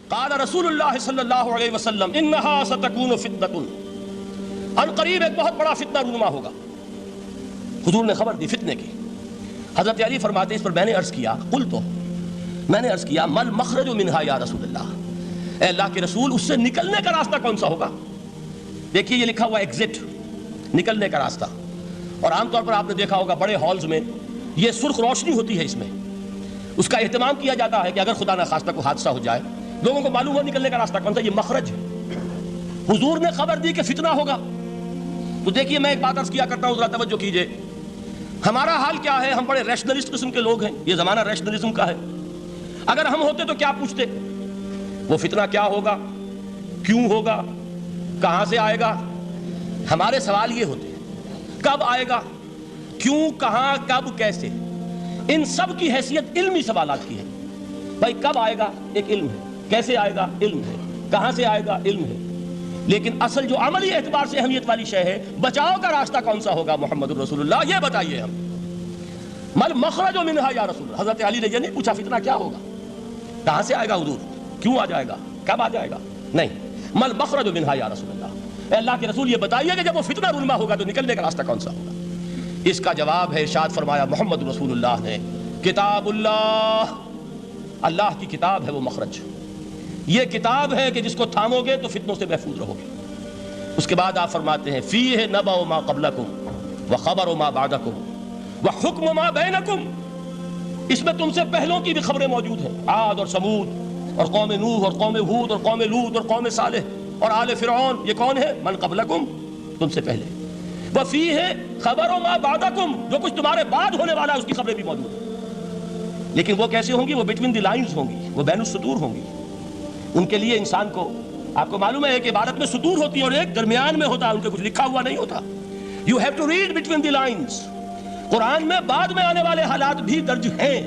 قال رسول اللہ صلی اللہ علیہ وسلم انہا ستکون فتنۃ، ان قریب ایک بہت بڑا فتنہ رونما ہوگا۔ حضور نے خبر دی فتنے کی۔ حضرت علی فرماتے اس پر میں نے عرض کیا، میں نے عرض کیا مل مخرج منہا یا رسول اللہ، اے اللہ کے رسول اس سے نکلنے کا راستہ کون سا ہوگا؟ دیکھیے یہ لکھا ہوا ایگزٹ، نکلنے کا راستہ، اور عام طور پر آپ نے دیکھا ہوگا بڑے ہالز میں یہ سرخ روشنی ہوتی ہے، اس میں اس کا اہتمام کیا جاتا ہے کہ اگر خدا نہ خواستہ کو حادثہ ہو جائے لوگوں کو معلوم ہو نکلنے کا راستہ کون سا، یہ مخرج ہے۔ حضور نے خبر دی کہ فتنہ ہوگا۔ تو دیکھیے میں ایک بات عرض کیا کرتا ہوں، ذرا توجہ کیجئے، ہمارا حال کیا ہے؟ ہم بڑے ریشنلسٹ قسم کے لوگ ہیں، یہ زمانہ ریشنلزم کا ہے۔ اگر ہم ہوتے تو کیا پوچھتے؟ وہ فتنہ کیا ہوگا، کیوں ہوگا، کہاں سے آئے گا؟ ہمارے سوال یہ ہوتے ہیں، کب آئے گا، کیوں، کہاں، کب، کیسے؟ ان سب کی حیثیت علمی سوالات کی ہے۔ بھائی کب آئے گا ایک علم ہے، کیسے آئے گا علم ہے، کہاں سے آئے گا علم ہے، لیکن اصل جو عملی اعتبار سے اہمیت والی شے ہے، بچاؤ کا راستہ کون سا ہوگا محمد الرسول اللہ، یہ بتائیے ہم۔ مل مخرج منہا یا رسول اللہ، حضرت علی نے یہ نہیں پوچھا فتنہ کیا ہوگا، کہاں سے آئے گا حضور، کیوں آ جائے گا، کب آ جائے گا، نہیں، مل مخرج منہا یا رسول اللہ، اے اللہ کے رسول یہ بتائیے کہ جب وہ فتنہ رونما ہوگا تو نکلنے کا راستہ کون سا ہوگا؟ اس کا جواب ہے، ارشاد فرمایا محمد رسول اللہ نے، کتاب اللہ، اللہ کی کتاب ہے وہ مخرج، یہ کتاب ہے کہ جس کو تھامو گے تو فتنوں سے محفوظ رہو گے۔ اس کے بعد آپ فرماتے ہیں فیہ نبأ ما قبلکم وخبر ما بعدکم وحکم ما بینکم، اس میں تم سے پہلوں کی بھی خبریں موجود ہیں، عاد اور سمود اور قوم نوح اور قوم ہود اور قوم لوط اور قوم صالح اور آل فرعون، یہ کون ہے؟ من قبلکم، تم سے پہلے، وفیہ خبر ما بعدکم، جو کچھ تمہارے بعد ہونے والا ہے اس کی خبریں بھی موجود ہیں، لیکن وہ کیسے ہوں گی؟ وہ بٹوین دی لائنز ہوں گی، وہ بین السطور ہوں گی۔ ان کے لیے انسان کو، آپ کو معلوم ہے کہ عبارت میں سطور ہوتی ہے اور ایک درمیان میں ہوتا ہے، ان کے کچھ لکھا ہوا نہیں ہوتا۔ You have to read between the lines. قرآن میں بعد میں آنے والے حالات بھی درج ہیں،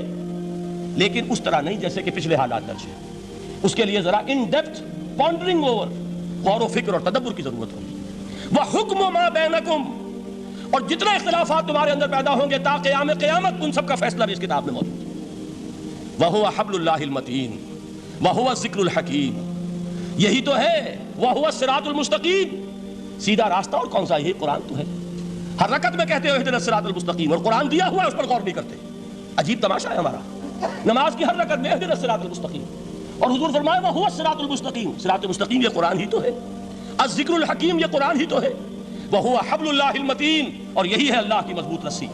لیکن اس طرح نہیں جیسے کہ پچھلے حالات درج ہیں۔ اس کے لیے ذرا ان ڈیپتھ پونڈرنگ اوور، غور و فکر اور تدبر کی ضرورت ہوگی۔ وحکم ما بینکم، اور جتنے اختلافات تمہارے اندر پیدا ہوں گے تا قیام قیامت، ان سب کا فیصلہ بھی اس کتاب میں موجود ہے۔ وَهُوَ حَبْلُ اللَّهِ الْمَتِينُ وَهُوَ الذِّكْرُ الْحَكِيمُ، یہی تو ہے، وَهُوَ الصِّرَاطُ الْمُسْتَقِيمُ، سیدھا راستہ، اور کون سا؟ یہی قرآن تو ہے۔ ہر رکعت میں کہتے ہو اهْدِنَا الصِّرَاطَ الْمُسْتَقِيمُ، اور قرآن دیا ہوا ہے اس پر غور نہیں کرتے۔ عجیب تماشا ہے ہمارا، نماز کی ہر رکعت میں اهْدِنَا الصِّرَاطَ الْمُسْتَقِيمُ، اور حضور فرمایا وَهُوَ الصِّرَاطُ الْمُسْتَقِيمُ، صراط مستقیم یہ قرآن ہی تو ہے، الذکر الحکیم یہ قرآن ہی تو ہے، وَهُوَ حَبْلُ اللَّهِ الْمَتِينُ، اور یہی ہے اللہ کی مضبوط رسی۔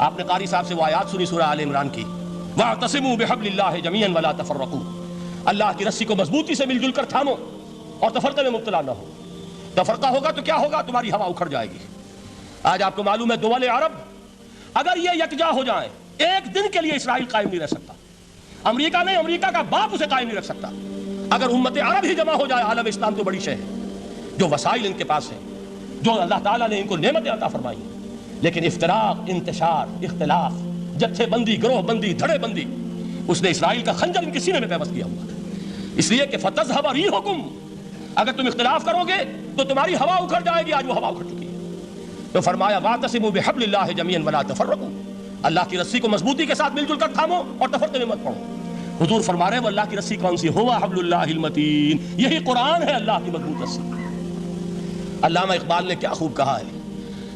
آپ نے قاری صاحب سے وہ آیات سنی سورہ آل عمران کی، وَاعْتَصِمُوا بِحَبْلِ اللَّهِ جَمِيعًا وَلَا تَفَرَّقُوا، اللہ کی رسی کو مضبوطی سے مل جل کر تھامو اور تفرقے میں مبتلا نہ ہو۔ تفرقہ ہوگا تو کیا ہوگا؟ تمہاری ہوا اکھڑ جائے گی۔ آج آپ کو معلوم ہے دول عرب اگر یہ یکجا ہو جائیں، ایک دن کے لیے اسرائیل قائم نہیں رہ سکتا، امریکہ نہیں، امریکہ کا باپ اسے قائم نہیں رکھ سکتا۔ اگر امت عرب ہی جمع ہو جائے، عالم اسلام تو بڑی شے ہے، جو وسائل ان کے پاس ہیں، جو اللہ تعالیٰ نے ان کو نعمتیں عطا فرمائی ہیں، لیکن افتراق، انتشار، اختلاف، جتھے بندی، گروہ بندی، دھڑے بندی، اس نے اسرائیل کا خنجر ان کے سینے میں پیوست کیا ہوا ہے۔ اس لیے کہ فَتَذْهَبَ رِيحُكُمْ، اگر تم اختلاف کرو گے تو تمہاری ہوا اکھڑ جائے گی، آج وہ ہوا اکھڑ چکی ہے۔ تو فرمایا وَاعْتَصِمُوا بِحَبْلِ اللَّهِ جَمِيعًا وَلَا تَفَرَّقُوا، اللہ کی رسی کو مضبوطی کے ساتھ مل جل کر تھامو اور تفرقے میں مت پڑو۔ حضور فرما رہے ہیں وہ اللہ کی رسی کون سی؟ ہوا حبل اللہ المتین، یہی قرآن ہے اللہ کی مضبوط رسی۔ علامہ اقبال نے کیا خوب کہا ہے،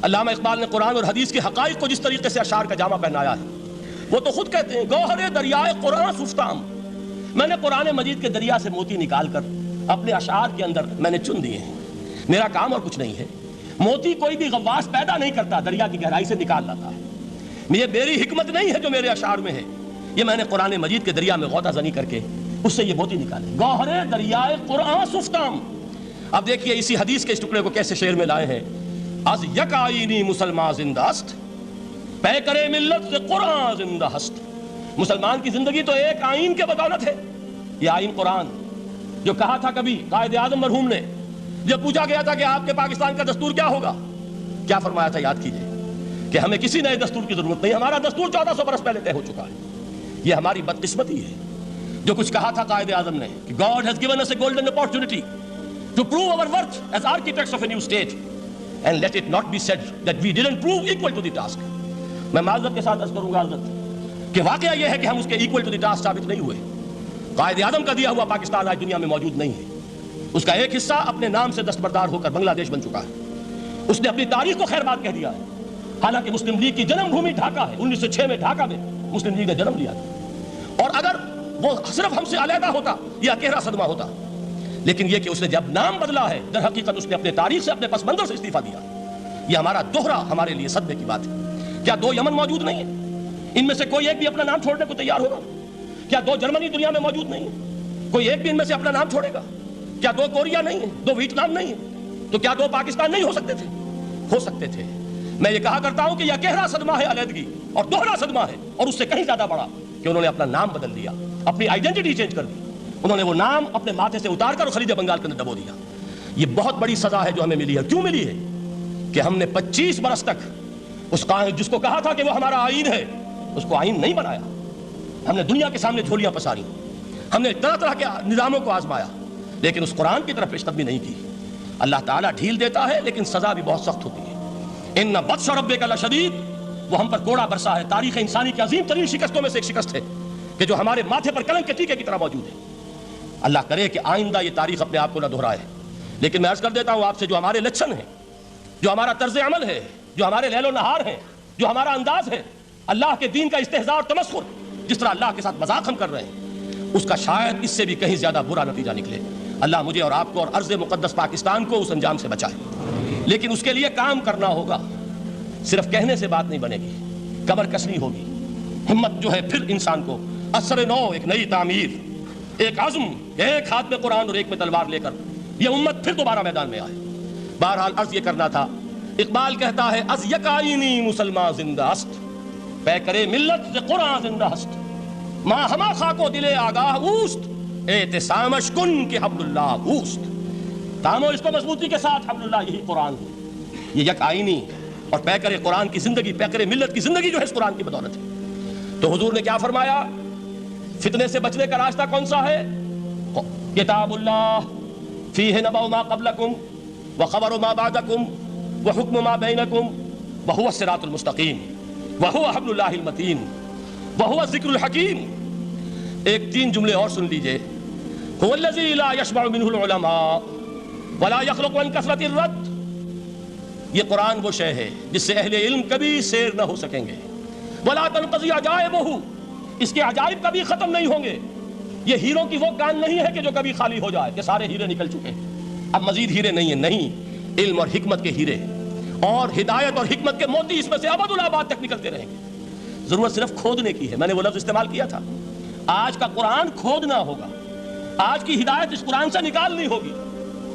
علامہ اقبال نے قرآن اور حدیث کے حقائق کو جس طریقے سے اشعار کا جامہ پہنایا ہے، وہ تو خود کہتے ہیں گوہر دریائے قرآن سفتام، میں نے قرآن مجید کے دریا سے موتی نکال کر اپنے اشعار کے اندر میں نے چن دیے ہیں، میرا کام اور کچھ نہیں ہے۔ موتی کوئی بھی غواص پیدا نہیں کرتا، دریا کی گہرائی سے نکال لاتا ہے۔ یہ میری حکمت نہیں ہے جو میرے اشعار میں ہے، یہ میں نے قرآن مجید کے دریا میں غوطہ زنی کر کے اس سے یہ موتی نکالے۔ گوہر دریائے قرآن سفتام۔ اب دیکھیے اسی حدیث کے اس ٹکڑے کو کیسے شعر میں لائے ہیں، از یک آئینی مسلمان زندہ است، پے کرے ملت سے قرآن زندہ ہست۔ مسلمان کی زندگی تو ایک آئین کے بدولت ہے، یہ آئین قرآن، جو کہا تھا کبھی قائد اعظم مرحوم نے جب پوچھا گیا تھا کہ آپ کے پاکستان کا دستور کیا ہوگا، کیا فرمایا تھا؟ یاد کیجئے کہ ہمیں کسی نئے دستور کی ضرورت نہیں، ہمارا دستور 1400 برس پہلے طے ہو چکا ہے۔ یہ ہماری بدقسمتی ہے جو کچھ کہا تھا قائد اعظم نے کہ God has given us a golden opportunity to prove our worth as architects of a new state and let it not be said that we didn't prove equal to the task۔ میں معذرت کے ساتھ عرض کروں گا حضرت کہ واقعہ یہ ہے کہ ہم اس کے equal to the task ثابت نہیں ہوئے۔ قائد اعظم کا دیا ہوا پاکستان آج دنیا میں موجود نہیں ہے. اس کا ایک حصہ اپنے نام سے دستبردار ہو کر بنگلہ دیش بن چکا ہے. اس نے اپنی تاریخ کو خیر بات کہہ دیا ہے. حالانکہ مسلم لیگ کی جنم بھومی ڈھاکہ ہے. 1906 میں ڈھاکہ میں مسلم لیگ نے جنم لیا تھا. اور اگر وہ صرف ہم سے علیحدہ ہوتا یہ اکیلا صدمہ ہوتا. لیکن یہ کہ اس نے جب نام بدلا ہے در حقیقت اس نے اپنے تاریخ سے اپنے پس منظر سے استعفیٰ دیا. یہ ہمارا دوہرا ہمارے لیے صدمے کی بات ہے. کیا 2 یمن موجود نہیں ہیں؟ ان میں سے کوئی ایک بھی اپنا نام چھوڑنے کو تیار ہوگا؟ کیا 2 جرمنی دنیا میں موجود نہیں ہیں؟ کوئی ایک بھی ان میں سے اپنا نام چھوڑے گا؟ کیا 2 کوریا نہیں ہیں؟ 2 ویتنام نہیں ہیں؟ تو کیا 2 پاکستان نہیں ہو سکتے تھے؟ ہو سکتے تھے. میں یہ کہا کرتا ہوں کہ یہ گہرا صدمہ ہے علیحدگی اور دوہرا صدمہ ہے, اور اس سے کہیں زیادہ بڑا کہ انہوں نے اپنا نام بدل دیا, اپنی آئیڈینٹی چینج کر دی. انہوں نے وہ نام اپنے ماتھے سے اتار کر خلیج بنگال کے اندر دبو دیا. یہ بہت بڑی سزا ہے جو ہمیں ملی ہے. کیوں ملی ہے؟ کہ ہم نے 25 برس تک اس قائد جس کو کہا تھا کہ وہ ہمارا آئین ہے, اس کو آئین نہیں بنایا. ہم نے دنیا کے سامنے جھولیاں پساری, ہم نے طرح طرح کے نظاموں کو آزمایا, لیکن اس قرآن کی طرف پیش قدمی نہیں کی. اللہ تعالیٰ ڈھیل دیتا ہے لیکن سزا بھی بہت سخت ہوتی ہے. ان بطش ربک لشدید, وہ ہم پر کوڑا برسا ہے. تاریخ انسانی کی عظیم ترین شکستوں میں سے ایک شکست ہے کہ جو ہمارے ماتھے پر کلنک کے ٹیکے کی طرح موجود ہے. اللہ کرے کہ آئندہ یہ تاریخ اپنے آپ کو نہ دہرائے. لیکن میں عرض کر دیتا ہوں آپ سے, جو ہمارے لچھن ہیں, جو ہمارا طرز عمل ہے, جو ہمارے لیل و نہار ہیں, جو ہمارا انداز ہے, اللہ کے دین کا استہزاء اور تمسخر, جس طرح اللہ کے ساتھ مذاق ہم کر رہے ہیں, اس کا شاید اس سے بھی کہیں زیادہ برا نتیجہ نکلے. اللہ مجھے اور آپ کو اور ارض مقدس پاکستان کو اس انجام سے بچائے. لیکن اس کے لیے کام کرنا ہوگا. صرف کہنے سے بات نہیں بنے گی, کمر کسنی ہوگی. ہمت جو ہے پھر انسان کو اثر نو, ایک نئی تعمیر, ایک عزم, ایک ہاتھ میں قرآن اور ایک میں تلوار لے کر یہ امت پھر دوبارہ میدان میں آئے. بہرحال عرض یہ کرنا تھا. اقبال کہتا ہے از یک آئینی مسلمان زندہ است, پے کرے ملت ز قرآن زندہ است, ماں ہما خاک و دل آگاہ اوست, اعتصامش کن کہ حبل اللہ اوست. تامو اس کو مضبوطی کے ساتھ, حبل اللہ یہی قرآن ہے. یہ یک آئینی اور پیکر قرآن کی زندگی, پیکر ملت کی زندگی جو ہے اس قرآن کی بدولت ہے. تو حضور نے کیا فرمایا؟ فتنے سے بچنے کا راستہ کون سا ہے؟ کتاب اللہ فیہ نبأ ما قبلکم وخبر ما بعدکم وحکم ما بینکم وہو الصراط المستقیم وہو حبل اللہ المتین وہو الذکر الحکیم. ایک 3 جملے اور سن لیجئے. هو الذی لا یشبع منہ العلماء ولا یخلق عن کثرت الرد. یہ قرآن وہ شے ہے جس سے اہل علم کبھی سیر نہ ہو سکیں گے. ولا تنقضی عجائبہ, اس کے عجائب کبھی ختم نہیں ہوں گے. یہ ہیروں کی وہ کان نہیں ہے کہ جو کبھی خالی ہو جائے کہ سارے ہیرے نکل چکے, اب مزید ہیرے نہیں ہیں. نہیں, علم اور حکمت کے ہیرے اور ہدایت اور حکمت کے موتی اس میں سے ابد الآباد تک نکلتے رہیں گے. ضرورت صرف کھودنے کی ہے. میں نے وہ لفظ استعمال کیا تھا. آج کا قرآن کھودنا ہوگا, آج کی ہدایت اس قرآن سے نکالنی ہوگی.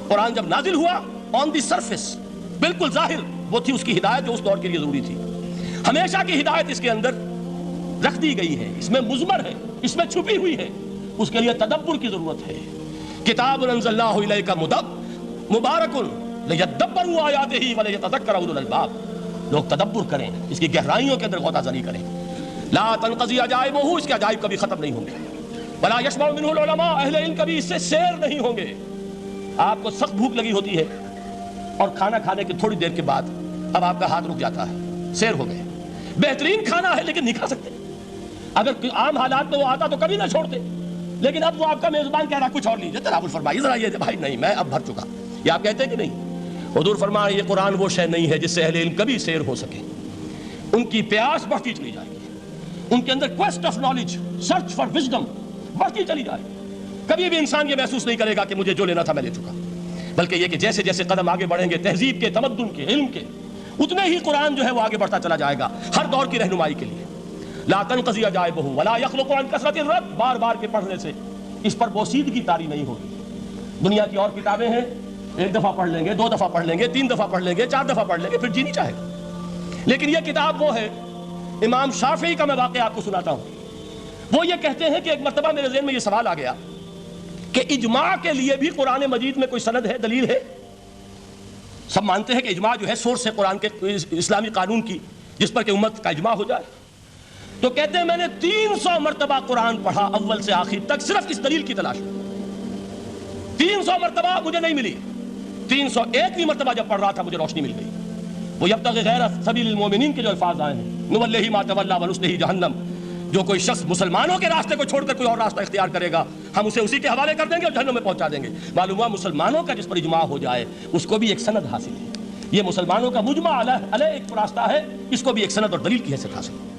قرآن جب نازل ہوا آن دی سرفیس, بالکل ظاہر وہ تھی اس کی ہدایت جو اس دور کے لیے ضروری تھی. ہمیشہ کی ہدایت اس کے اندر رکھ دی گئی ہے, اس میں مضمر ہے, اس میں چھپی ہوئی ہے. اس کے لیے تدبر کی ضرورت ہے. کتاب انزلناہ الیک مبارک لیدبروا آیاتہ ولیتذکر اولو الالباب. لوگ تدبر کریں, اس کی گہرائیوں کے اندر غوطہ زنی کریں. لا تنقضی عجائبہ, اس کے عجائب کبھی ختم نہیں ہوں گے. ولا یشبع منہ العلماء, اہل علم کبھی اس سے سیر نہیں ہوں گے. آپ کو سخت بھوک لگی ہوتی ہے اور کھانا کھانے کے تھوڑی دیر کے بعد اب آپ کا ہاتھ رک جاتا ہے, سیر ہو گئے. بہترین کھانا ہے لیکن نہیں کھا سکتے. اگر عام حالات میں وہ آتا تو کبھی نہ چھوڑتے, لیکن اب وہ آپ کا میزبان کہہ رہا کچھ اور لیجیے, تناول فرمائیے ذرا. یہ بھائی نہیں, میں اب بھر چکا. یہ آپ کہتے ہیں کہ نہیں؟ حضور فرمایا یہ قرآن وہ شے نہیں ہے جس سے اہل علم کبھی سیر ہو سکے. ان کی پیاس بڑھتی چلی جائے گی, ان کے اندر quest of knowledge, search for wisdom بڑھتی چلی جائے گی. کبھی بھی انسان یہ محسوس نہیں کرے گا کہ مجھے جو لینا تھا میں لے چکا, بلکہ یہ کہ جیسے جیسے قدم آگے بڑھیں گے تہذیب کے, تمدن کے, علم کے, اتنے ہی قرآن جو ہے وہ آگے بڑھتا چلا جائے گا ہر دور کی رہنمائی کے لیے. لا تنقضی عجائبہ ولا یخلق عن کثرت الرد, بار بار کے پڑھنے سے اس پر بوسیدگی طاری نہیں ہوگی. دنیا کی اور کتابیں ہیں, 1 دفعہ پڑھ لیں گے, 2 دفعہ پڑھ لیں گے, 3 دفعہ پڑھ لیں گے, 4 دفعہ پڑھ لیں گے, پھر جی نہیں چاہے گا. لیکن یہ کتاب وہ ہے. امام شافعی کا میں واقعہ آپ کو سناتا ہوں. وہ یہ کہتے ہیں کہ ایک مرتبہ میرے ذہن میں یہ سوال آ گیا کہ اجماع کے لیے بھی قرآن مجید میں کوئی سند ہے, دلیل ہے؟ سب مانتے ہیں کہ اجماع جو ہے سورس ہے قرآن کے اسلامی قانون کی, جس پر کہ امت کا اجماع ہو جائے. تو کہتے ہیں میں نے 300 مرتبہ قرآن پڑھا اول سے آخر تک صرف اس دلیل کی تلاش میں. 300 مرتبہ مجھے نہیں ملی. 301ویں مرتبہ جب پڑھ رہا تھا مجھے روشنی مل گئی. وہ یبتغی غیر سبیل المومنین کے جو الفاظ آئے ہیں, نولہ ما تولی ونصلہ جہنم, جو کوئی شخص مسلمانوں کے راستے کو چھوڑ کر کوئی اور راستہ اختیار کرے گا ہم اسے اسی کے حوالے کر دیں گے اور جہنم میں پہنچا دیں گے. معلوم ہوا مسلمانوں کا جس پر اجماع ہو جائے اس کو بھی ایک سند حاصل ہے. یہ مسلمانوں کا مجمع علیہ ایک راستہ ہے، اس کو بھی ایک سند اور دلیل کی حیثیت حاصل ہے.